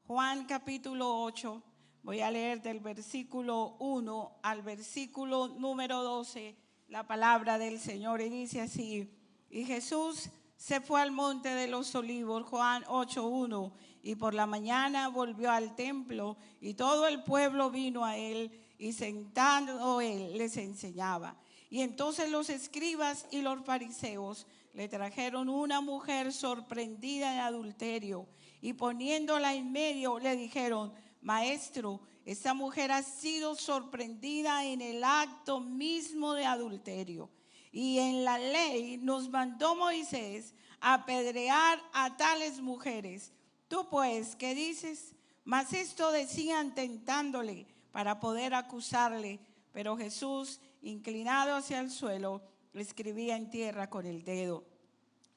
Juan capítulo 8, voy a leer del versículo 1 al versículo número 12, la palabra del Señor, y dice así: y Jesús se fue al monte de los olivos, Juan 8:1, y por la mañana volvió al templo, y todo el pueblo vino a él, y sentado él les enseñaba. Y entonces los escribas y los fariseos le trajeron una mujer sorprendida en adulterio, y poniéndola en medio le dijeron: Maestro, esta mujer ha sido sorprendida en el acto mismo de adulterio. Y en la ley nos mandó Moisés apedrear a tales mujeres. Tú pues, ¿qué dices? Mas esto decían tentándole para poder acusarle. Pero Jesús, inclinado hacia el suelo, escribía en tierra con el dedo.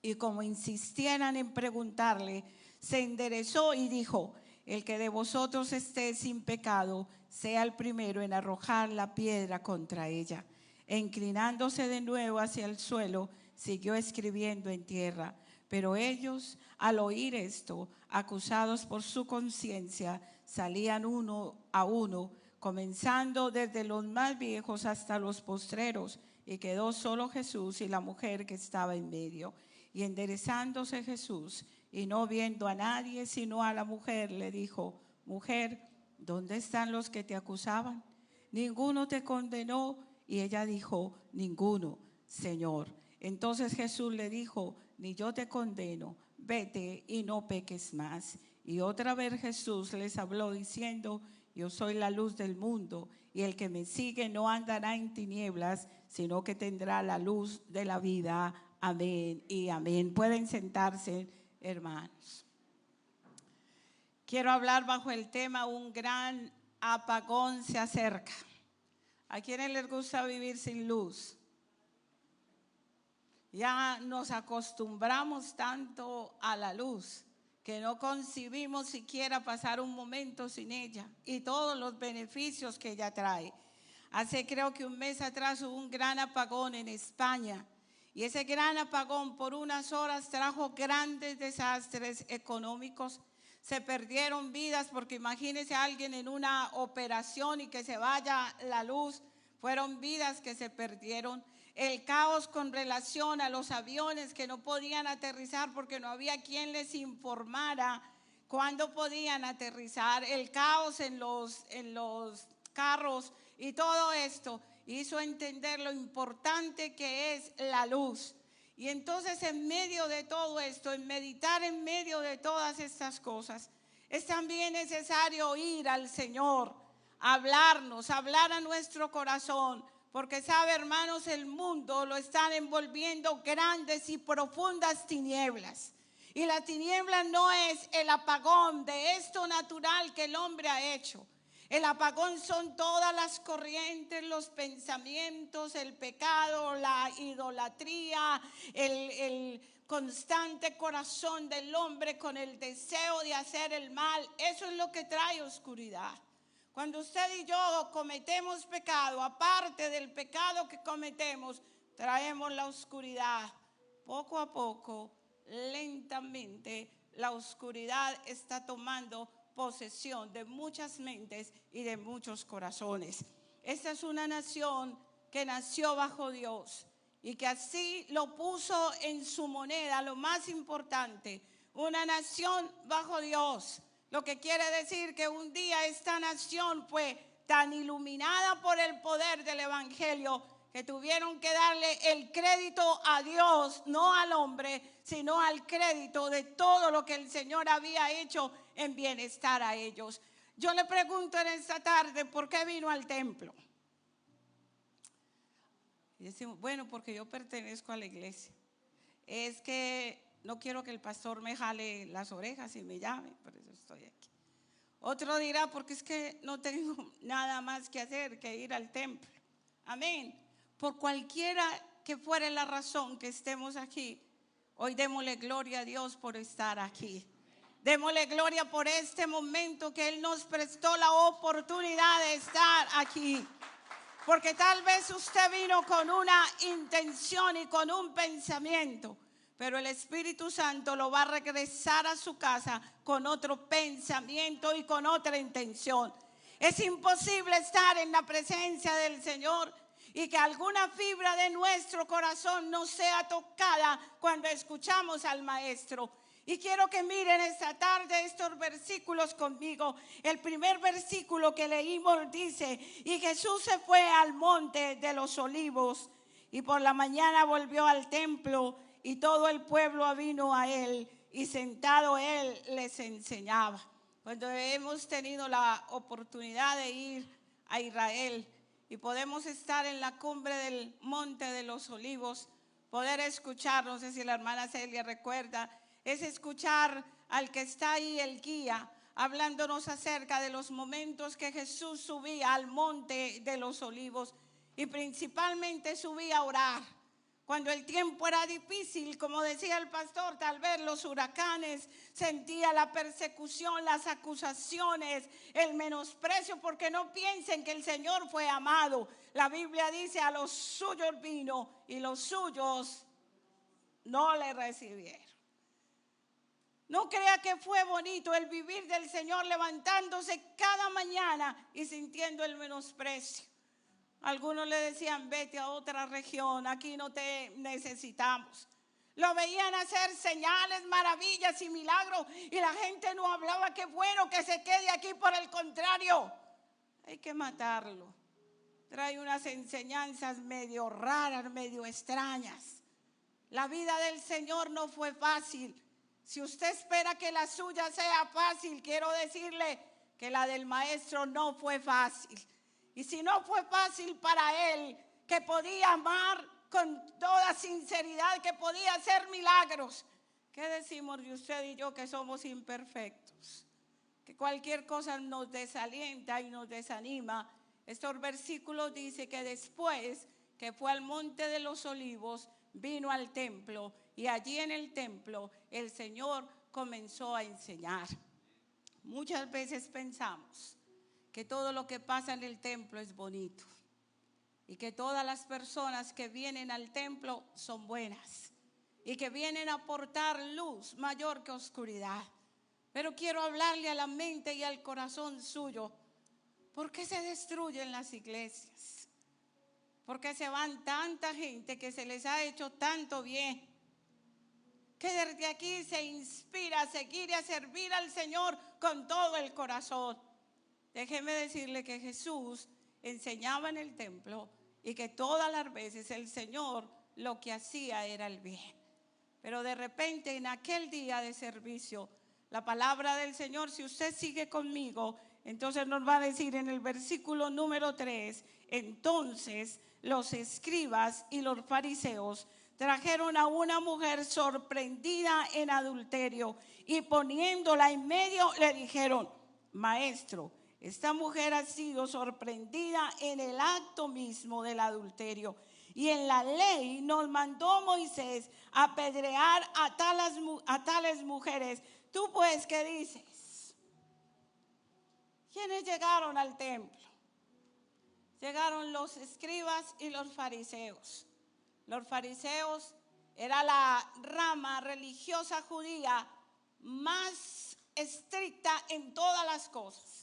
Y como insistieran en preguntarle, se enderezó y dijo: el que de vosotros esté sin pecado, sea el primero en arrojar la piedra contra ella. E inclinándose de nuevo hacia el suelo, siguió escribiendo en tierra. Pero ellos, al oír esto, acusados por su conciencia, salían uno a uno, comenzando desde los más viejos hasta los postreros, y quedó solo Jesús y la mujer que estaba en medio. Y enderezándose Jesús, y no viendo a nadie sino a la mujer, le dijo: mujer, ¿dónde están los que te acusaban? ¿Ninguno te condenó? Y ella dijo: ninguno, Señor. Entonces Jesús le dijo: ni yo te condeno, vete y no peques más. Y otra vez Jesús les habló diciendo: yo soy la luz del mundo, y el que me sigue no andará en tinieblas, sino que tendrá la luz de la vida. Amén y amén. Pueden sentarse, hermanos. Quiero hablar bajo el tema: un gran apagón se acerca. ¿A quiénes les gusta vivir sin luz? Ya nos acostumbramos tanto a la luz que no concibimos siquiera pasar un momento sin ella y todos los beneficios que ella trae. Hace creo que un mes atrás hubo un gran apagón en España, y ese gran apagón por unas horas trajo grandes desastres económicos. Se perdieron vidas, porque imagínese a alguien en una operación y que se vaya la luz. Fueron vidas que se perdieron. El caos con relación a los aviones que no podían aterrizar porque no había quien les informara cuándo podían aterrizar. El caos en los carros, y todo esto hizo entender lo importante que es la luz. Y entonces, en medio de todo esto, en meditar en medio de todas estas cosas, es también necesario oír al Señor, hablarnos, hablar a nuestro corazón, porque sabe, hermanos, el mundo lo están envolviendo grandes y profundas tinieblas. Y la tiniebla no es el apagón de esto natural que el hombre ha hecho. El apagón son todas las corrientes, los pensamientos, el pecado, la idolatría, el constante corazón del hombre con el deseo de hacer el mal. Eso es lo que trae oscuridad. Cuando usted y yo cometemos pecado, aparte del pecado que cometemos, traemos la oscuridad. Poco a poco, lentamente, la oscuridad está tomando posesión de muchas mentes y de muchos corazones. Esta es una nación que nació bajo Dios y que así lo puso en su moneda, lo más importante, una nación bajo Dios. Lo que quiere decir que un día esta nación fue tan iluminada por el poder del evangelio que tuvieron que darle el crédito a Dios, no al hombre, sino al crédito de todo lo que el Señor había hecho en bienestar a ellos. Yo le pregunto en esta tarde: ¿por qué vino al templo? Y decimos: bueno, porque yo pertenezco a la iglesia. Es que no quiero que el pastor me jale las orejas y me llame, por eso estoy aquí. Otro dirá: porque es que no tengo nada más que hacer que ir al templo. Amén. Por cualquiera que fuera la razón que estemos aquí, hoy démosle gloria a Dios por estar aquí. Démosle gloria por este momento que Él nos prestó la oportunidad de estar aquí. Porque tal vez usted vino con una intención y con un pensamiento, pero el Espíritu Santo lo va a regresar a su casa con otro pensamiento y con otra intención. Es imposible estar en la presencia del Señor y que alguna fibra de nuestro corazón no sea tocada cuando escuchamos al Maestro. Y quiero que miren esta tarde estos versículos conmigo. El primer versículo que leímos dice: y Jesús se fue al monte de los olivos, y por la mañana volvió al templo, y todo el pueblo vino a él, y sentado él les enseñaba. Cuando hemos tenido la oportunidad de ir a Israel y podemos estar en la cumbre del monte de los olivos, poder escuchar, no sé si la hermana Celia recuerda, es escuchar al que está ahí, el guía, hablándonos acerca de los momentos que Jesús subía al monte de los olivos y principalmente subía a orar. Cuando el tiempo era difícil, como decía el pastor, tal vez los huracanes, sentía la persecución, las acusaciones, el menosprecio, porque no piensen que el Señor fue amado. La Biblia dice: a los suyos vino y los suyos no le recibieron. No crea que fue bonito el vivir del Señor levantándose cada mañana y sintiendo el menosprecio. Algunos le decían: vete a otra región, aquí no te necesitamos. Lo veían hacer señales, maravillas y milagros y la gente no hablaba: qué bueno que se quede aquí. Por el contrario, hay que matarlo. Trae unas enseñanzas medio raras, medio extrañas. La vida del Señor no fue fácil. Si usted espera que la suya sea fácil, quiero decirle que la del Maestro no fue fácil. Y si no fue fácil para él, que podía amar con toda sinceridad, que podía hacer milagros, ¿qué decimos de usted y yo que somos imperfectos? Que cualquier cosa nos desalienta y nos desanima. Estos versículos dicen que después que fue al monte de los olivos, vino al templo y allí en el templo el Señor comenzó a enseñar. Muchas veces pensamos que todo lo que pasa en el templo es bonito y que todas las personas que vienen al templo son buenas y que vienen a aportar luz mayor que oscuridad. Pero quiero hablarle a la mente y al corazón suyo. ¿Por qué se destruyen las iglesias? ¿Por qué se van tanta gente que se les ha hecho tanto bien? Que desde aquí se inspira a seguir y a servir al Señor con todo el corazón. Déjeme decirle que Jesús enseñaba en el templo y que todas las veces el Señor lo que hacía era el bien. Pero de repente en aquel día de servicio, la palabra del Señor, si usted sigue conmigo, entonces nos va a decir en el versículo número 3, entonces los escribas y los fariseos trajeron a una mujer sorprendida en adulterio y poniéndola en medio le dijeron: maestro, esta mujer ha sido sorprendida en el acto mismo del adulterio. Y en la ley nos mandó Moisés apedrear a tales mujeres. ¿Tú pues qué dices? ¿Quiénes llegaron al templo? Llegaron los escribas y los fariseos. Los fariseos era la rama religiosa judía más estricta en todas las cosas.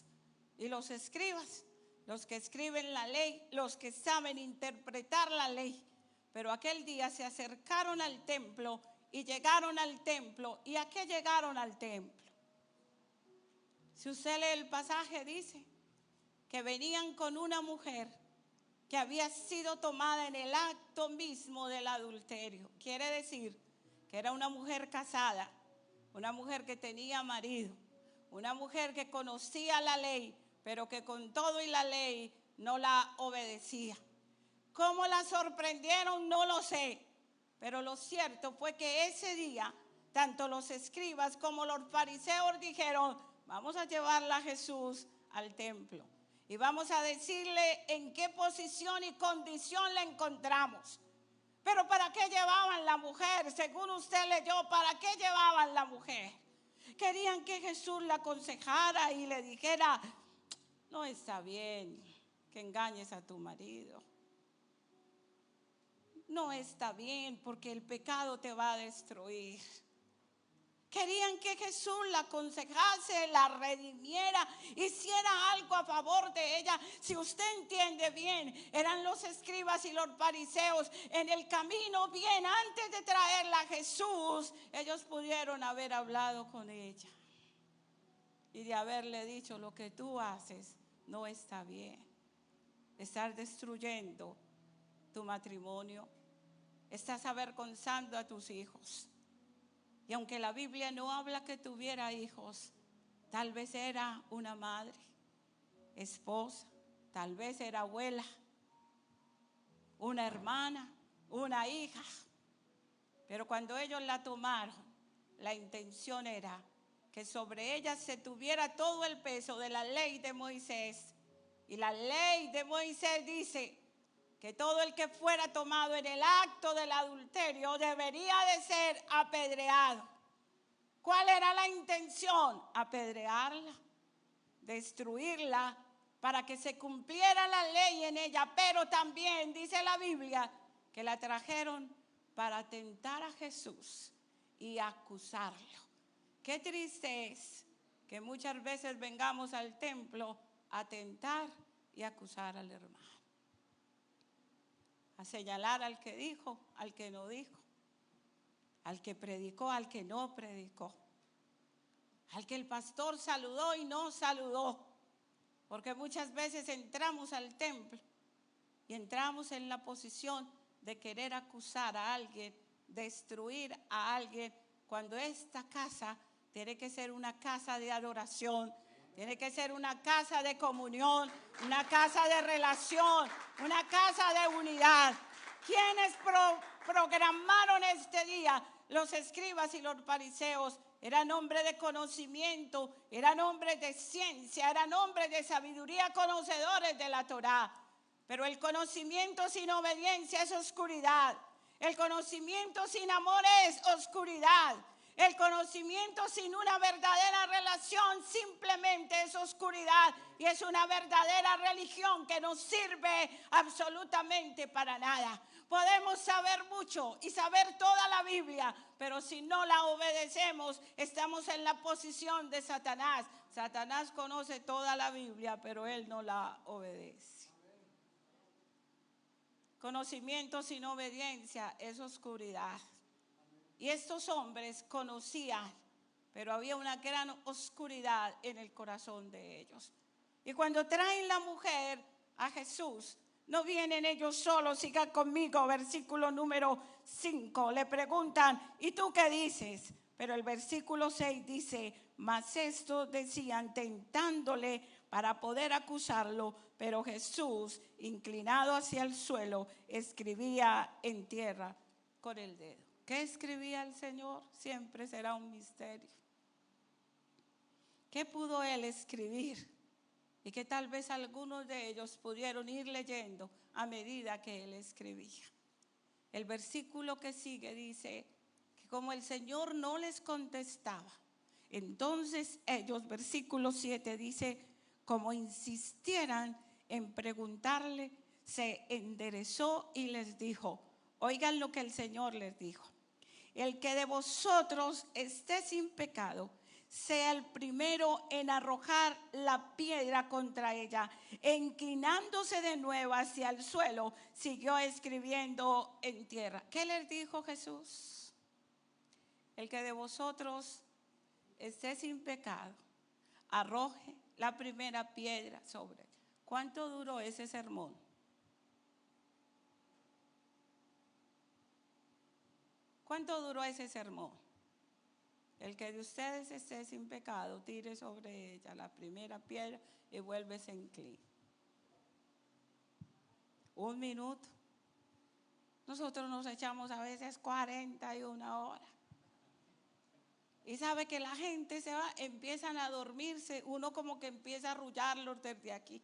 Y los escribas, los que escriben la ley, los que saben interpretar la ley. Pero aquel día se acercaron al templo y llegaron al templo. ¿Y a qué llegaron al templo? Si usted lee el pasaje, dice que venían con una mujer que había sido tomada en el acto mismo del adulterio. Quiere decir que era una mujer casada, una mujer que tenía marido, una mujer que conocía la ley, pero que con todo y la ley no la obedecía. ¿Cómo la sorprendieron? No lo sé, pero lo cierto fue que ese día tanto los escribas como los fariseos dijeron: vamos a llevarla a Jesús al templo y vamos a decirle en qué posición y condición la encontramos. Pero ¿para qué llevaban la mujer? Según usted leyó, ¿para qué llevaban la mujer? Querían que Jesús la aconsejara y le dijera: no está bien que engañes a tu marido. no está bien porque el pecado te va a destruir. Querían que Jesús la aconsejase, la redimiera, hiciera algo a favor de ella. Si usted entiende bien, eran los escribas y los fariseos en el camino bien antes de traerla a Jesús. Ellos pudieron haber hablado con ella y de haberle dicho: lo que tú haces no está bien. Estás destruyendo tu matrimonio, estás avergonzando a tus hijos. Y aunque la Biblia no habla que tuviera hijos, tal vez era una madre, esposa, tal vez era abuela, una hermana, una hija. Pero cuando ellos la tomaron, la intención era que sobre ella se tuviera todo el peso de la ley de Moisés. Y la ley de Moisés dice que todo el que fuera tomado en el acto del adulterio debería de ser apedreado. ¿Cuál era la intención? Apedrearla, destruirla, para que se cumpliera la ley en ella. Pero también dice la Biblia que la trajeron para tentar a Jesús y acusarlo. Qué triste es que muchas veces vengamos al templo a tentar y acusar al hermano, a señalar al que dijo, al que no dijo, al que predicó, al que no predicó, al que el pastor saludó y no saludó. Porque muchas veces entramos al templo y entramos en la posición de querer acusar a alguien, destruir a alguien, cuando esta casa tiene que ser una casa de adoración, tiene que ser una casa de comunión, una casa de relación, una casa de unidad. ¿Quiénes programaron este día? Los escribas y los fariseos. Eran hombres de conocimiento, eran hombres de ciencia, eran hombres de sabiduría, conocedores de la Torá. Pero el conocimiento sin obediencia es oscuridad. El conocimiento sin amor es oscuridad. El conocimiento sin una verdadera relación simplemente es oscuridad, y es una verdadera religión que no sirve absolutamente para nada. Podemos saber mucho y saber toda la Biblia, pero si no la obedecemos, estamos en la posición de Satanás. Satanás conoce toda la Biblia, pero él no la obedece. Conocimiento sin obediencia es oscuridad. Y estos hombres conocían, pero había una gran oscuridad en el corazón de ellos. Y cuando traen la mujer a Jesús, no vienen ellos solos. Sigan conmigo, versículo número 5. Le preguntan: ¿y tú qué dices? Pero el versículo 6 dice: mas estos decían tentándole para poder acusarlo, pero Jesús, inclinado hacia el suelo, escribía en tierra con el dedo. ¿Qué escribía el Señor? Siempre será un misterio. ¿Qué pudo él escribir? Y que tal vez algunos de ellos pudieron ir leyendo a medida que él escribía. El versículo que sigue dice que como el Señor no les contestaba, entonces ellos, versículo 7 dice, como insistieran en preguntarle, se enderezó y les dijo, oigan lo que el Señor les dijo: el que de vosotros esté sin pecado, sea el primero en arrojar la piedra contra ella. E inclinándose de nuevo hacia el suelo, siguió escribiendo en tierra. ¿Qué les dijo Jesús? El que de vosotros esté sin pecado, arroje la primera piedra sobre ella. ¿Cuánto duró ese sermón? ¿Cuánto duró ese sermón? El que de ustedes esté sin pecado, tire sobre ella la primera piedra y vuélvese en incline. 1 minuto. Nosotros nos echamos a veces 41 horas. Y sabe que la gente se va, empiezan a dormirse, uno como que empieza a arrullarlos desde aquí.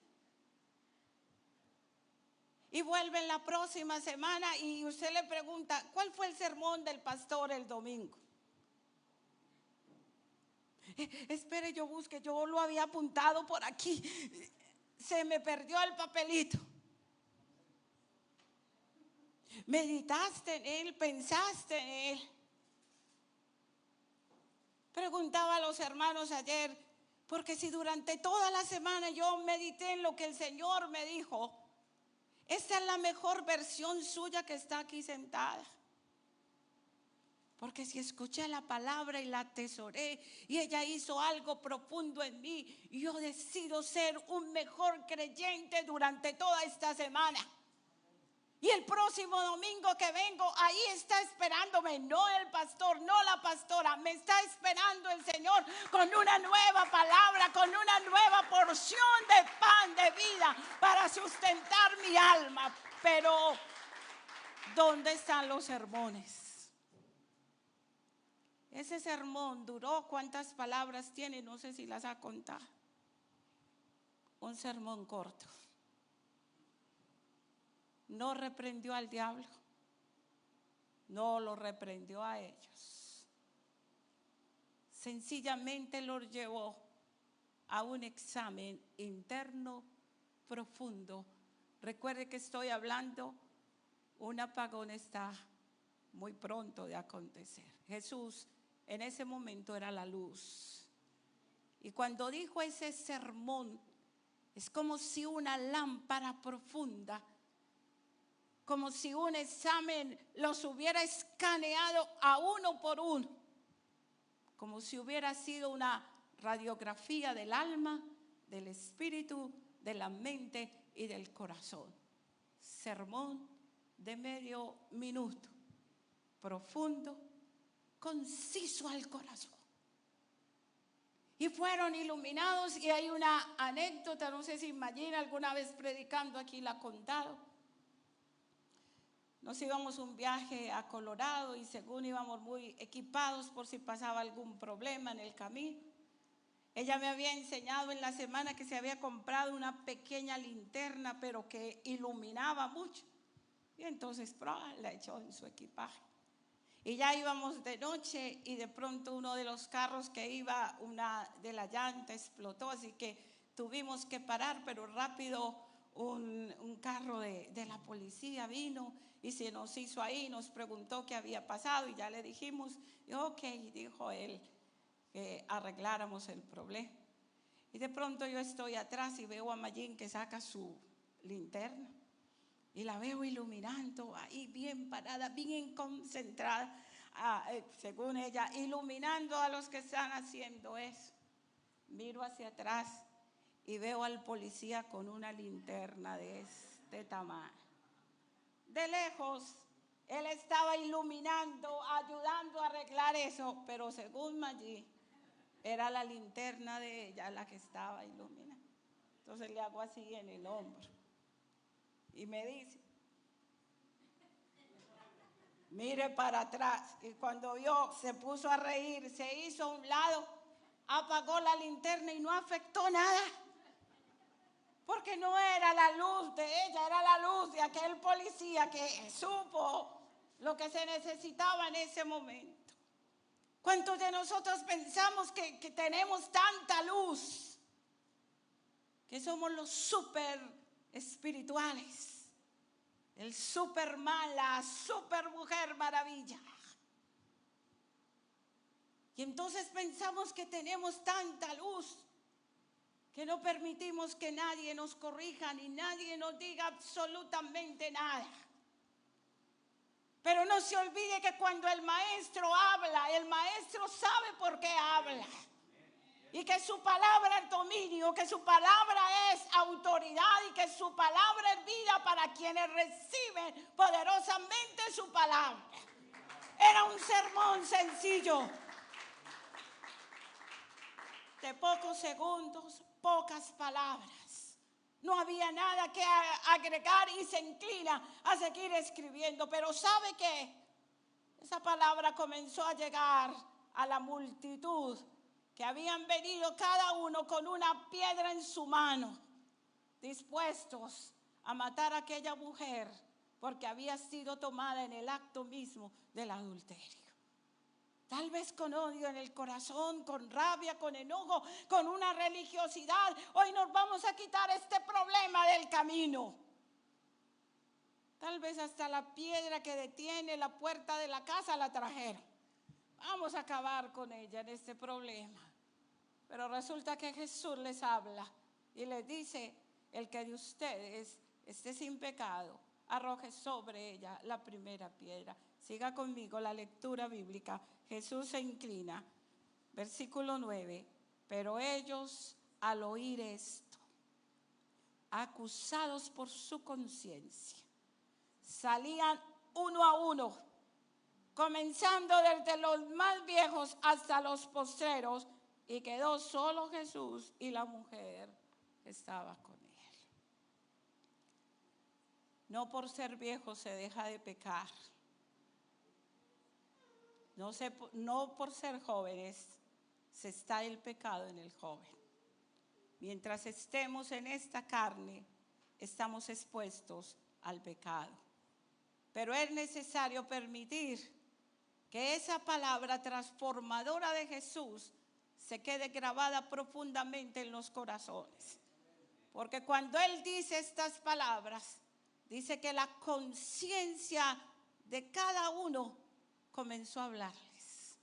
Y vuelven la próxima semana y usted le pregunta, ¿cuál fue el sermón del pastor el domingo? Espere, yo busque, yo lo había apuntado por aquí. Se me perdió el papelito. ¿Meditaste en él? ¿Pensaste en él? Preguntaba a los hermanos ayer, porque si durante toda la semana yo medité en lo que el Señor me dijo, esta es la mejor versión suya que está aquí sentada. Porque si escuché la palabra y la atesoré y ella hizo algo profundo en mí, yo decido ser un mejor creyente durante toda esta semana. Y el próximo domingo que vengo, ahí está esperándome, no el pastor, no la pastora, me está esperando el Señor con una nueva palabra, con una nueva porción de pan de vida para sustentar mi alma. Pero, ¿dónde están los sermones? Ese sermón duró, ¿cuántas palabras tiene? No sé si las ha contado. Un sermón corto. No reprendió al diablo, no lo reprendió a ellos. Sencillamente los llevó a un examen interno profundo. Recuerde que estoy hablando, un apagón está muy pronto de acontecer. Jesús en ese momento era la luz. Y cuando dijo ese sermón, es como si una lámpara profunda, como si un examen los hubiera escaneado a uno por uno, como si hubiera sido una radiografía del alma, del espíritu, de la mente y del corazón. Sermón de medio minuto, profundo, conciso al corazón. Y fueron iluminados, y hay una anécdota, no sé si imagina, alguna vez predicando aquí la ha contado. Nos íbamos un viaje a Colorado y según íbamos muy equipados por si pasaba algún problema en el camino. Ella me había enseñado en la semana que se había comprado una pequeña linterna, pero que iluminaba mucho. Y entonces la echó en su equipaje. Y ya íbamos de noche y de pronto uno de los carros que iba, una de las llantas explotó, así que tuvimos que parar, pero rápido un carro de la policía vino y se nos hizo ahí, nos preguntó qué había pasado y ya le dijimos, y ok, dijo él, que arregláramos el problema. Y de pronto yo estoy atrás y veo a Mayín que saca su linterna y la veo iluminando ahí bien parada, bien concentrada, según ella, iluminando a los que están haciendo eso. Miro hacia atrás y veo al policía con una linterna de este tamaño. De lejos, él estaba iluminando, ayudando a arreglar eso, pero según Mayí, era la linterna de ella la que estaba iluminando. Entonces le hago así en el hombro y me dice, mire para atrás. Y cuando vio, se puso a reír, se hizo a un lado, apagó la linterna y no afectó nada. Porque no era la luz de ella, era la luz de aquel policía que supo lo que se necesitaba en ese momento. ¿Cuántos de nosotros pensamos que tenemos tanta luz? Que somos los súper espirituales, el Superman, la super mujer maravilla. Y entonces pensamos que tenemos tanta luz que no permitimos que nadie nos corrija ni nadie nos diga absolutamente nada. Pero no se olvide que cuando el maestro habla, el maestro sabe por qué habla. Y que su palabra es dominio, que su palabra es autoridad y que su palabra es vida para quienes reciben poderosamente su palabra. Era un sermón sencillo, de pocos segundos, pocas palabras. No había nada que agregar y se inclina a seguir escribiendo. Pero ¿sabe qué? Esa palabra comenzó a llegar a la multitud que habían venido cada uno con una piedra en su mano, dispuestos a matar a aquella mujer porque había sido tomada en el acto mismo del adulterio. Tal vez con odio en el corazón, con rabia, con enojo, con una religiosidad. Hoy nos vamos a quitar este problema del camino. Tal vez hasta la piedra que detiene la puerta de la casa la trajeron. Vamos a acabar con ella en este problema. Pero resulta que Jesús les habla y les dice: el que de ustedes esté sin pecado, arroje sobre ella la primera piedra. Siga conmigo la lectura bíblica. Jesús se inclina. Versículo 9. Pero ellos, al oír esto, acusados por su conciencia, salían uno a uno, comenzando desde los más viejos hasta los postreros, y quedó solo Jesús y la mujer que estaba con él. No por ser viejo se deja de pecar. No por ser jóvenes se está el pecado en el joven. Mientras estemos en esta carne, estamos expuestos al pecado. Pero es necesario permitir que esa palabra transformadora de Jesús se quede grabada profundamente en los corazones. Porque cuando Él dice estas palabras, dice que la conciencia de cada uno comenzó a hablarles.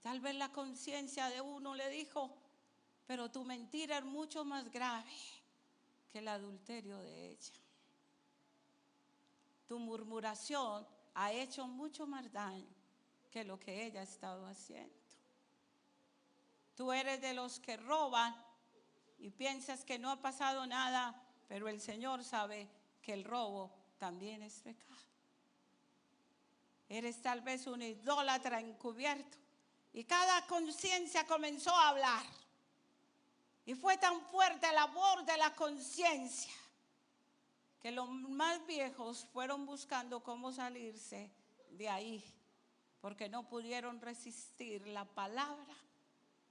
Tal vez la conciencia de uno le dijo: pero tu mentira es mucho más grave que el adulterio de ella. Tu murmuración ha hecho mucho más daño que lo que ella ha estado haciendo. Tú eres de los que roban y piensas que no ha pasado nada, pero el Señor sabe que el robo también es pecado. Eres tal vez un idólatra encubierto y cada conciencia comenzó a hablar. Y fue tan fuerte la voz de la conciencia que los más viejos fueron buscando cómo salirse de ahí, porque no pudieron resistir la palabra,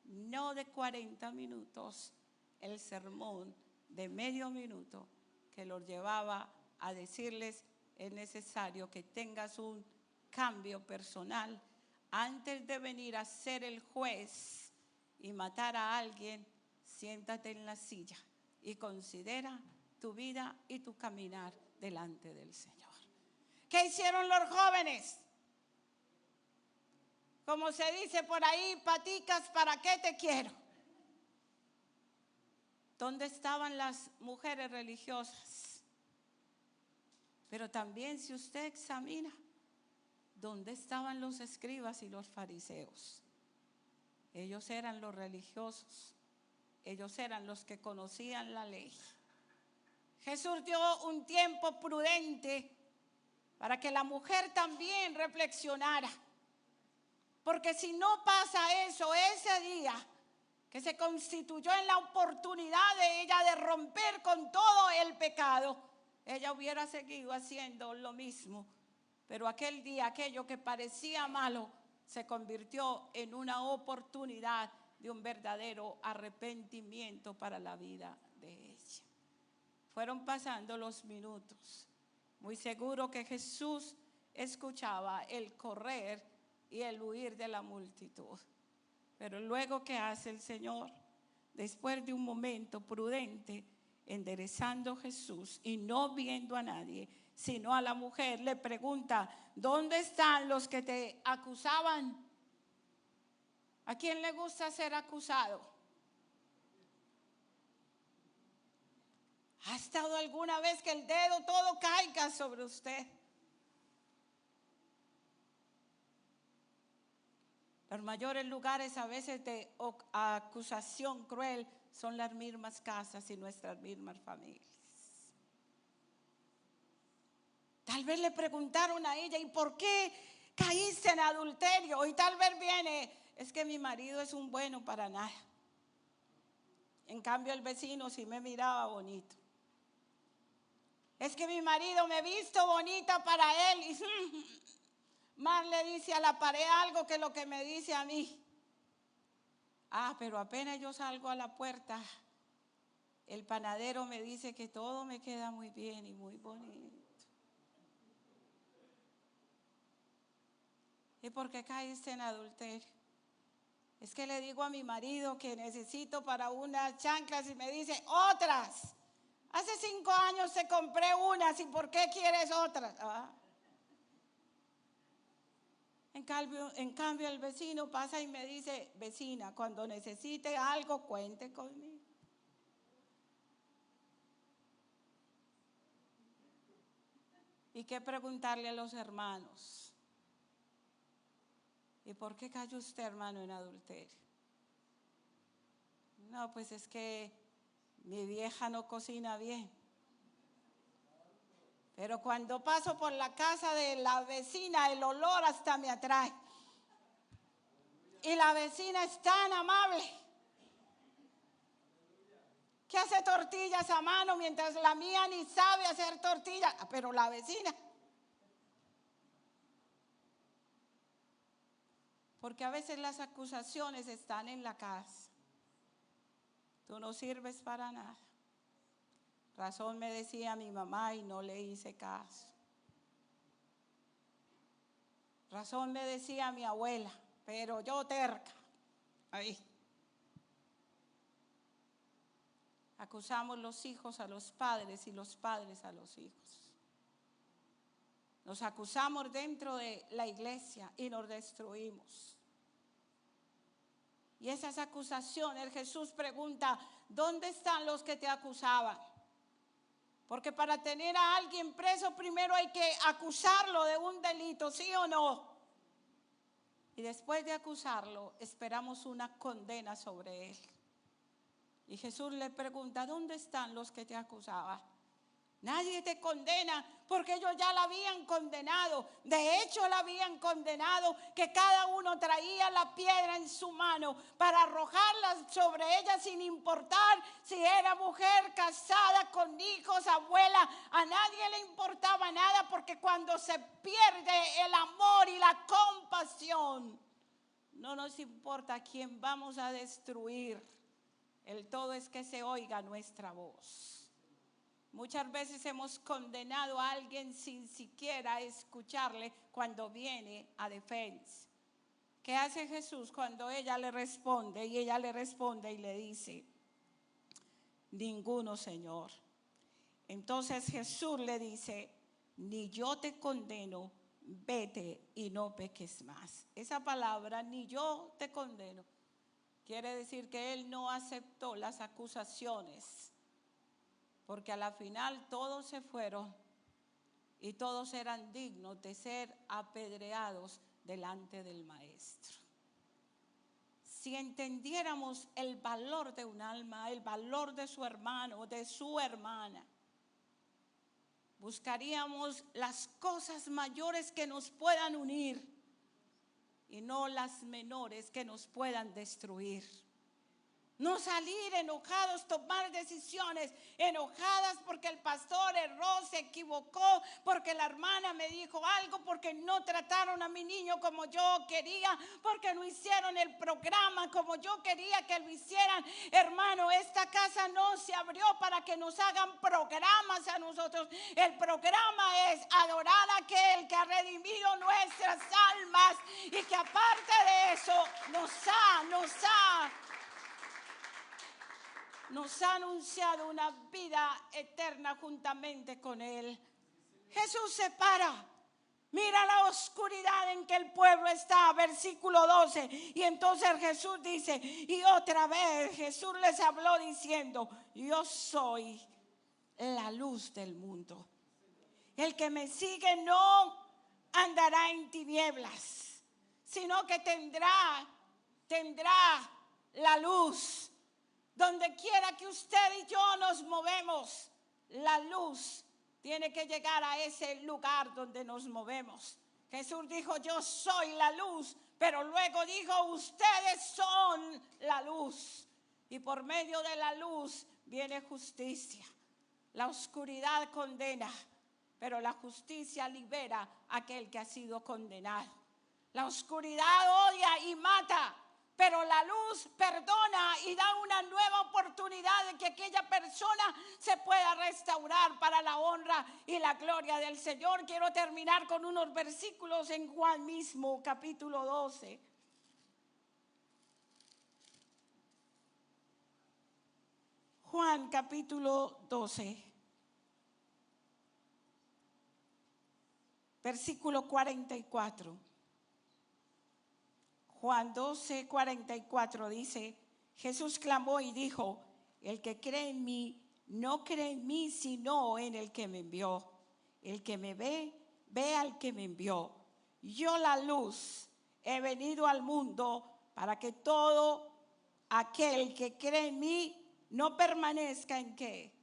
no de 40 minutos, el sermón de medio minuto que los llevaba a decirles: es necesario que tengas un cambio personal antes de venir a ser el juez y matar a alguien. Siéntate en la silla y considera tu vida y tu caminar delante del Señor. ¿Qué hicieron los jóvenes? Como se dice por ahí, paticas, ¿para qué te quiero? ¿Dónde estaban las mujeres religiosas? Pero también, si usted examina, ¿dónde estaban los escribas y los fariseos? Ellos eran los religiosos. Ellos eran los que conocían la ley. Jesús dio un tiempo prudente para que la mujer también reflexionara. Porque si no pasa eso, ese día que se constituyó en la oportunidad de ella de romper con todo el pecado, ella hubiera seguido haciendo lo mismo. Pero aquel día, aquello que parecía malo, se convirtió en una oportunidad de un verdadero arrepentimiento para la vida de ella. Fueron pasando los minutos. Muy seguro que Jesús escuchaba el correr y el huir de la multitud. Pero luego, ¿qué hace el Señor? Después de un momento prudente, enderezando Jesús y no viendo a nadie, sino a la mujer, le pregunta: ¿dónde están los que te acusaban? ¿A quién le gusta ser acusado? ¿Ha estado alguna vez que el dedo todo caiga sobre usted? Los mayores lugares a veces de acusación cruel son las mismas casas y nuestras mismas familias. Tal vez le preguntaron a ella: ¿y por qué caíste en adulterio? Y tal vez viene: es que mi marido es un bueno para nada. En cambio el vecino sí me miraba bonito. Es que mi marido me visto bonita para él y más le dice a la pared algo que lo que me dice a mí. Pero apenas yo salgo a la puerta, el panadero me dice que todo me queda muy bien y muy bonito. ¿Y por qué caíste en adulterio? Es que le digo a mi marido que necesito para unas chanclas y me dice: otras. Hace 5 años te compré unas y ¿por qué quieres otras? En cambio el vecino pasa y me dice, vecina, cuando necesite algo, cuente conmigo. ¿Y qué preguntarle a los hermanos? ¿Y por qué cayó usted, hermano, en adulterio? No, pues es que mi vieja no cocina bien. Pero cuando paso por la casa de la vecina, el olor hasta me atrae. Y la vecina es tan amable que hace tortillas a mano mientras la mía ni sabe hacer tortillas. Pero la vecina. Porque a veces las acusaciones están en la casa. Tú no sirves para nada. Razón me decía mi mamá y no le hice caso. Razón me decía mi abuela, pero yo terca. Ahí. Acusamos los hijos a los padres y los padres a los hijos. Nos acusamos dentro de la iglesia y nos destruimos. Y esas acusaciones, Jesús pregunta, ¿dónde están los que te acusaban? Porque para tener a alguien preso primero hay que acusarlo de un delito, ¿sí o no? Y después de acusarlo, esperamos una condena sobre él. Y Jesús le pregunta, ¿dónde están los que te acusaban? Nadie te condena porque ellos ya la habían condenado. De hecho, la habían condenado, que cada uno traía la piedra en su mano para arrojarla sobre ella sin importar si era mujer, casada, con hijos, abuela. A nadie le importaba nada, porque cuando se pierde el amor y la compasión, no nos importa a quién vamos a destruir. El todo es que se oiga nuestra voz. Muchas veces hemos condenado a alguien sin siquiera escucharle cuando viene a defensa. ¿Qué hace Jesús cuando ella le responde? Y ella le responde y le dice, ninguno, Señor. Entonces Jesús le dice, ni yo te condeno, vete y no peques más. Esa palabra, ni yo te condeno, quiere decir que él no aceptó las acusaciones, porque a la final todos se fueron y todos eran dignos de ser apedreados delante del Maestro. Si entendiéramos el valor de un alma, el valor de su hermano, de su hermana, buscaríamos las cosas mayores que nos puedan unir y no las menores que nos puedan destruir. No salir enojados, tomar decisiones enojadas porque el pastor erró, se equivocó, porque la hermana me dijo algo, porque no trataron a mi niño como yo quería, porque no hicieron el programa como yo quería que lo hicieran. Hermano, esta casa no se abrió para que nos hagan programas a nosotros. El programa es adorar a aquel que ha redimido nuestras almas y que aparte de eso nos ha anunciado una vida eterna juntamente con Él. Jesús se para, mira la oscuridad en que el pueblo está, versículo 12. Y entonces Jesús dice, y otra vez Jesús les habló diciendo, yo soy la luz del mundo. El que me sigue no andará en tinieblas, sino que tendrá la luz. Donde quiera que usted y yo nos movemos, la luz tiene que llegar a ese lugar donde nos movemos. Jesús dijo, yo soy la luz, pero luego dijo, ustedes son la luz. Y por medio de la luz viene justicia. La oscuridad condena, pero la justicia libera a aquel que ha sido condenado. La oscuridad odia y mata, pero la luz perdona y da una nueva oportunidad de que aquella persona se pueda restaurar para la honra y la gloria del Señor. Quiero terminar con unos versículos en Juan mismo, capítulo 12. Juan capítulo 12, versículo 44. Juan 12, 44 dice, Jesús clamó y dijo, el que cree en mí, no cree en mí, sino en el que me envió. El que me ve, ve al que me envió. Yo, la luz, he venido al mundo para que todo aquel que cree en mí no permanezca en ¿qué?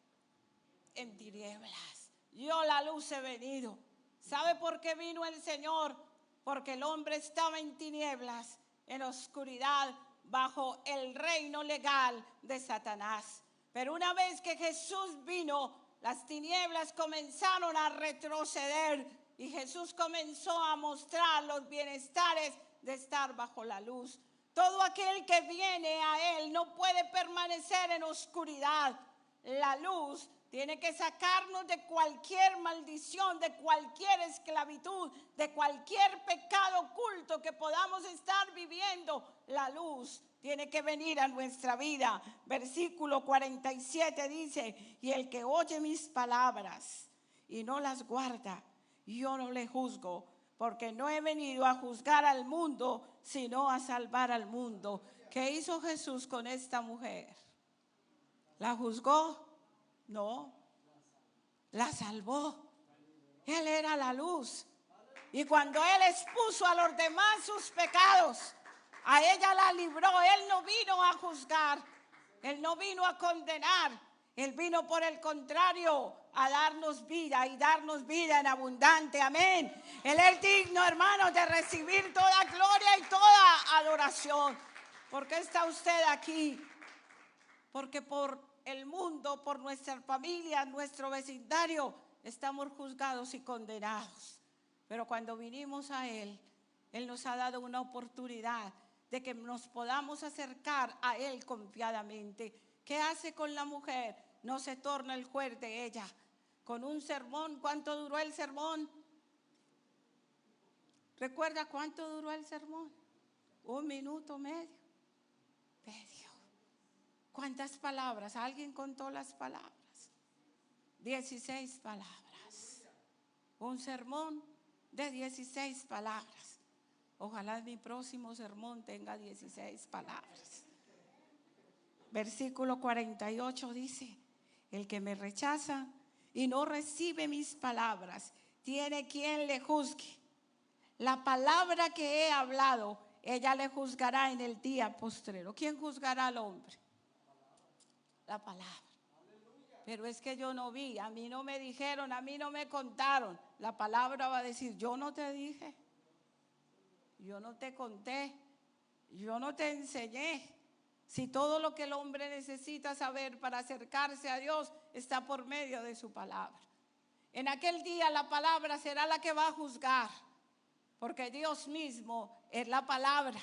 En tinieblas. Yo, la luz, he venido. ¿Sabe por qué vino el Señor? Porque el hombre estaba en tinieblas, en oscuridad, bajo el reino legal de Satanás. Pero una vez que Jesús vino, las tinieblas comenzaron a retroceder y Jesús comenzó a mostrar los bienestares de estar bajo la luz. Todo aquel que viene a Él no puede permanecer en oscuridad. La luz tiene que sacarnos de cualquier maldición, de cualquier esclavitud, de cualquier pecado oculto que podamos estar viviendo. La luz tiene que venir a nuestra vida. Versículo 47 dice, y el que oye mis palabras y no las guarda, yo no le juzgo, porque no he venido a juzgar al mundo, sino a salvar al mundo. ¿Qué hizo Jesús con esta mujer? ¿La juzgó? No, la salvó. Él era la luz. Y cuando Él expuso a los demás sus pecados, a ella la libró. Él no vino a juzgar, Él no vino a condenar. Él vino por el contrario a darnos vida y darnos vida en abundante. Amén. Él es digno, hermanos, de recibir toda gloria y toda adoración. ¿Por qué está usted aquí? Porque por el mundo, por nuestra familia, nuestro vecindario, estamos juzgados y condenados. Pero cuando vinimos a Él, Él nos ha dado una oportunidad de que nos podamos acercar a Él confiadamente. ¿Qué hace con la mujer? No se torna el juez de ella. Con un sermón, ¿cuánto duró el sermón? ¿Recuerda cuánto duró el sermón? 1 minuto medio. ¿Cuántas palabras? ¿Alguien contó las palabras? 16 palabras. Un sermón de 16 palabras. Ojalá mi próximo sermón tenga 16 palabras. Versículo 48 dice, el que me rechaza y no recibe mis palabras, tiene quien le juzgue. La palabra que he hablado, ella le juzgará en el día postrero. ¿Quién juzgará al hombre? La palabra. Pero es que yo no vi, a mí no me dijeron, a mí no me contaron. La palabra va a decir, yo no te dije, yo no te conté, yo no te enseñé. Si todo lo que el hombre necesita saber para acercarse a Dios está por medio de su palabra. En aquel día la palabra será la que va a juzgar, porque Dios mismo es la palabra.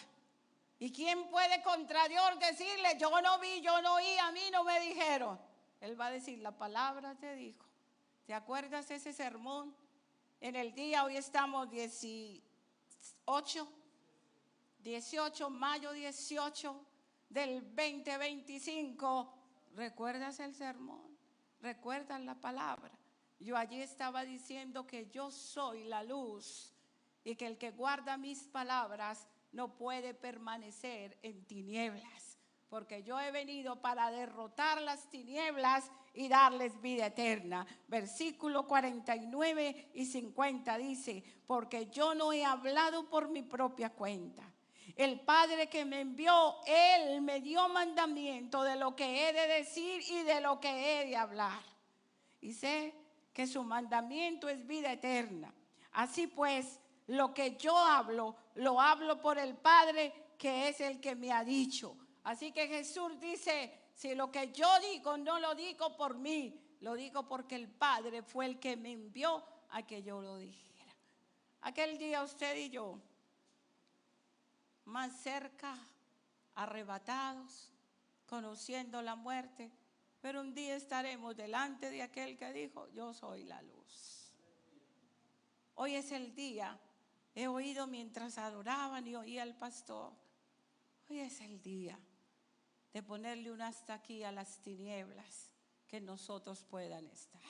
¿Y quién puede contra Dios decirle, yo no vi, yo no oí, a mí no me dijeron? Él va a decir, la palabra te dijo. ¿Te acuerdas ese sermón? En el día, hoy estamos 18, mayo 18 del 2025. ¿Recuerdas el sermón? ¿Recuerdas la palabra? Yo allí estaba diciendo que yo soy la luz y que el que guarda mis palabras no puede permanecer en tinieblas, porque yo he venido para derrotar las tinieblas y darles vida eterna. Versículo 49 y 50 dice, porque yo no he hablado por mi propia cuenta. El Padre que me envió, Él me dio mandamiento de lo que he de decir y de lo que he de hablar. Y sé que su mandamiento es vida eterna. Así pues, lo que yo hablo, lo hablo por el Padre, que es el que me ha dicho. Así que Jesús dice, si lo que yo digo no lo digo por mí, lo digo porque el Padre fue el que me envió a que yo lo dijera. Aquel día usted y yo, más cerca, arrebatados, conociendo la muerte, pero un día estaremos delante de aquel que dijo, yo soy la luz. Hoy es el día. He oído mientras adoraban y oía al pastor. Hoy es el día de ponerle un hasta aquí a las tinieblas que nosotros puedan estar.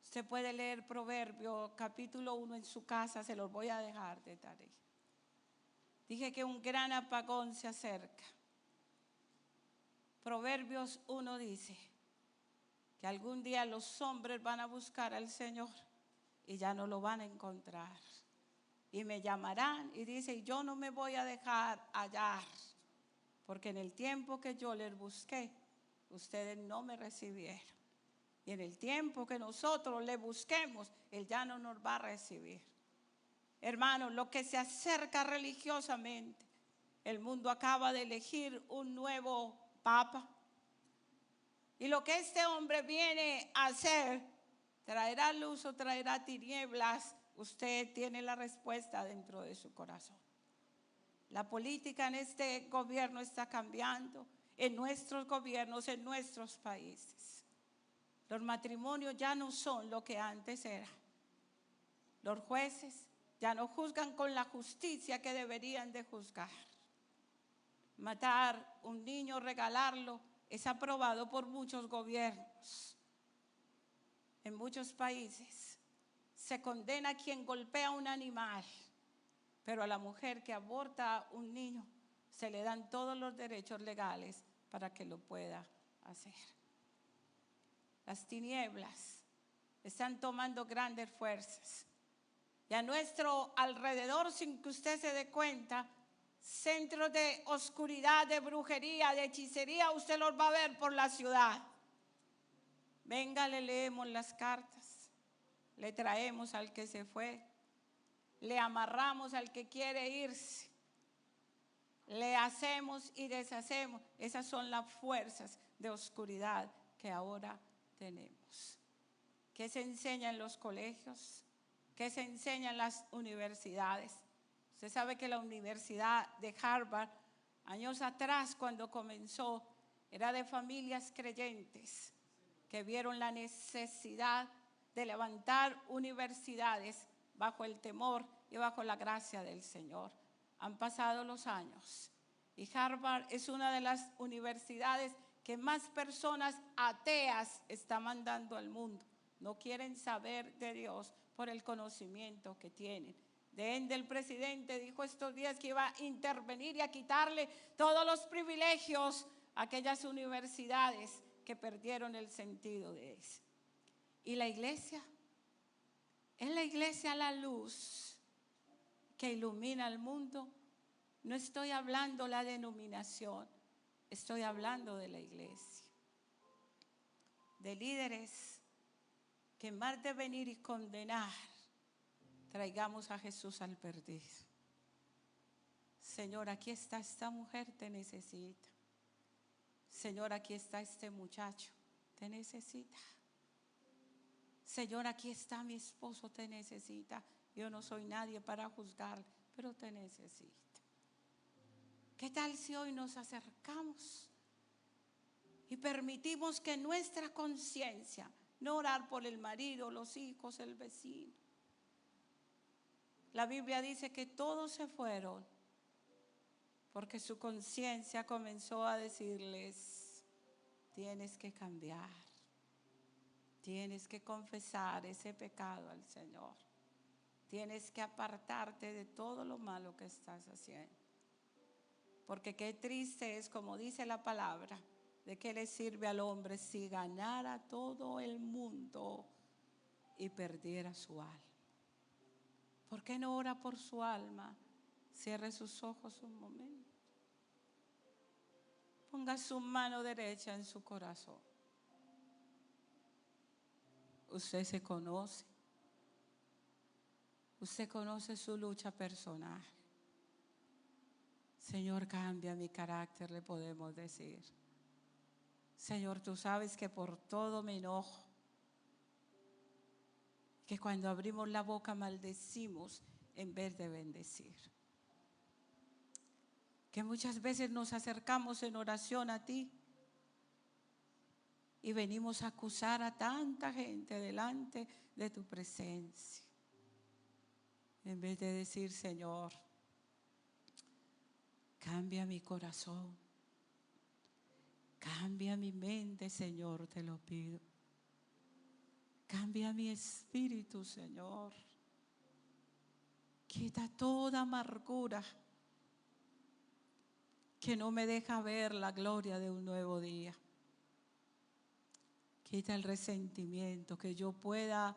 Usted puede leer Proverbio capítulo 1 en su casa, se los voy a dejar de tarea. Dije que un gran apagón se acerca. Proverbios 1 dice que algún día los hombres van a buscar al Señor y ya no lo van a encontrar. Y me llamarán y dice, yo no me voy a dejar hallar, porque en el tiempo que yo les busqué, ustedes no me recibieron. Y en el tiempo que nosotros le busquemos, Él ya no nos va a recibir. Hermanos, lo que se acerca religiosamente, el mundo acaba de elegir un nuevo papa. Y lo que este hombre viene a hacer, traerá luz o traerá tinieblas, usted tiene la respuesta dentro de su corazón. La política en este gobierno está cambiando, en nuestros gobiernos, en nuestros países. Los matrimonios ya no son lo que antes eran. Los jueces ya no juzgan con la justicia que deberían de juzgar. Matar un niño, regalarlo, es aprobado por muchos gobiernos. En muchos países se condena a quien golpea a un animal, pero a la mujer que aborta a un niño se le dan todos los derechos legales para que lo pueda hacer. Las tinieblas están tomando grandes fuerzas. Y a nuestro alrededor, sin que usted se dé cuenta, centros de oscuridad, de brujería, de hechicería, usted los va a ver por la ciudad. Venga, le leemos las cartas, le traemos al que se fue, le amarramos al que quiere irse, le hacemos y deshacemos. Esas son las fuerzas de oscuridad que ahora tenemos. ¿Qué se enseña en los colegios? ¿Qué se enseña en las universidades? Usted sabe que la Universidad de Harvard, años atrás cuando comenzó, era de familias creyentes que vieron la necesidad de levantar universidades bajo el temor y bajo la gracia del Señor. Han pasado los años y Harvard es una de las universidades que más personas ateas está mandando al mundo. No quieren saber de Dios por el conocimiento que tienen. El presidente dijo estos días que iba a intervenir y a quitarle todos los privilegios a aquellas universidades que perdieron el sentido de eso. ¿Y la iglesia? ¿Es la iglesia la luz que ilumina al mundo? No estoy hablando de la denominación, estoy hablando de la iglesia. De líderes que en vez de venir y condenar, traigamos a Jesús al perdido. Señor, aquí está esta mujer, te necesita. Señor, aquí está este muchacho, te necesita. Señor, aquí está mi esposo, te necesita. Yo no soy nadie para juzgar, pero te necesita. ¿Qué tal si hoy nos acercamos y permitimos que nuestra conciencia, no orar por el marido, los hijos, el vecino? La Biblia dice que todos se fueron porque su conciencia comenzó a decirles, tienes que cambiar, tienes que confesar ese pecado al Señor, tienes que apartarte de todo lo malo que estás haciendo. Porque qué triste es, como dice la palabra, de qué le sirve al hombre si ganara todo el mundo y perdiera su alma. ¿Por qué no ora por su alma? Cierre sus ojos un momento. Ponga su mano derecha en su corazón. Usted se conoce. Usted conoce su lucha personal. Señor, cambia mi carácter, le podemos decir. Señor, tú sabes que por todo me enojo. Que cuando abrimos la boca maldecimos en vez de bendecir. Que muchas veces nos acercamos en oración a ti y venimos a acusar a tanta gente delante de tu presencia. En vez de decir, Señor, cambia mi corazón. Cambia mi mente, Señor, te lo pido. Cambia mi espíritu, Señor. Quita toda amargura que no me deja ver la gloria de un nuevo día. Quita el resentimiento, que yo pueda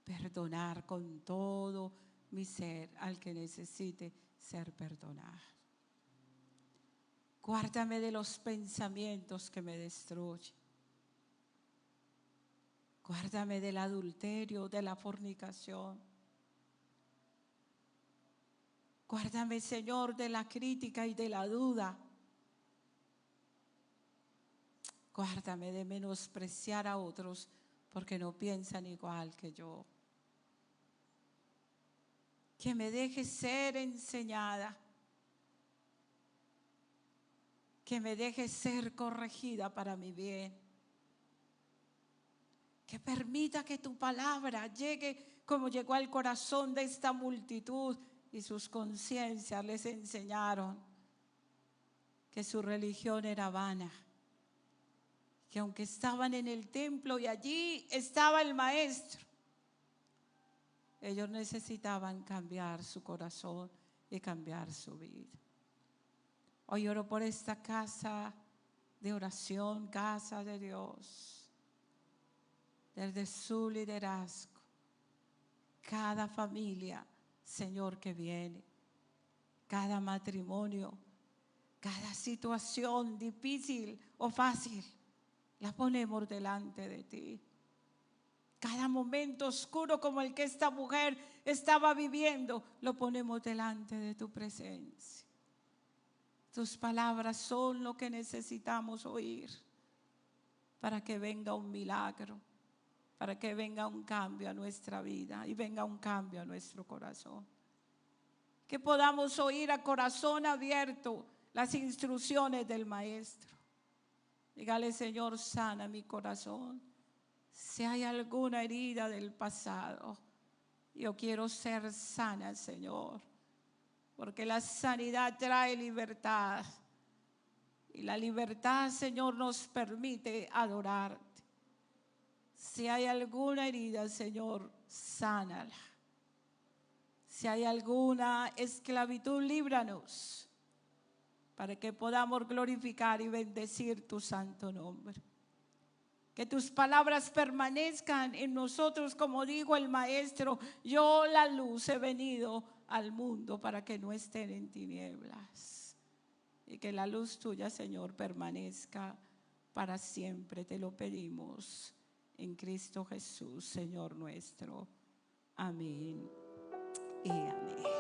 perdonar con todo mi ser al que necesite ser perdonado. Guárdame de los pensamientos que me destruyen. Guárdame del adulterio, de la fornicación. Guárdame, Señor, de la crítica y de la duda. Guárdame de menospreciar a otros porque no piensan igual que yo. Que me deje ser enseñada. Que me deje ser corregida para mi bien. Que permita que tu palabra llegue como llegó al corazón de esta multitud y sus conciencias les enseñaron que su religión era vana. Que aunque estaban en el templo y allí estaba el maestro, ellos necesitaban cambiar su corazón y cambiar su vida. Hoy oro por esta casa de oración, casa de Dios, desde su liderazgo, cada familia, Señor, que viene, cada matrimonio, cada situación difícil o fácil, la ponemos delante de ti. Cada momento oscuro como el que esta mujer estaba viviendo, lo ponemos delante de tu presencia. Tus palabras son lo que necesitamos oír para que venga un milagro, para que venga un cambio a nuestra vida y venga un cambio a nuestro corazón. Que podamos oír a corazón abierto las instrucciones del Maestro. Dígale, Señor, sana mi corazón. Si hay alguna herida del pasado, yo quiero ser sana, Señor, porque la sanidad trae libertad. Y la libertad, Señor, nos permite adorarte. Si hay alguna herida, Señor, sánala. Si hay alguna esclavitud, líbranos, para que podamos glorificar y bendecir tu santo nombre. Que tus palabras permanezcan en nosotros, como dijo el Maestro, yo la luz he venido al mundo para que no estén en tinieblas. Y que la luz tuya, Señor, permanezca para siempre. Te lo pedimos en Cristo Jesús, Señor nuestro. Amén y amén.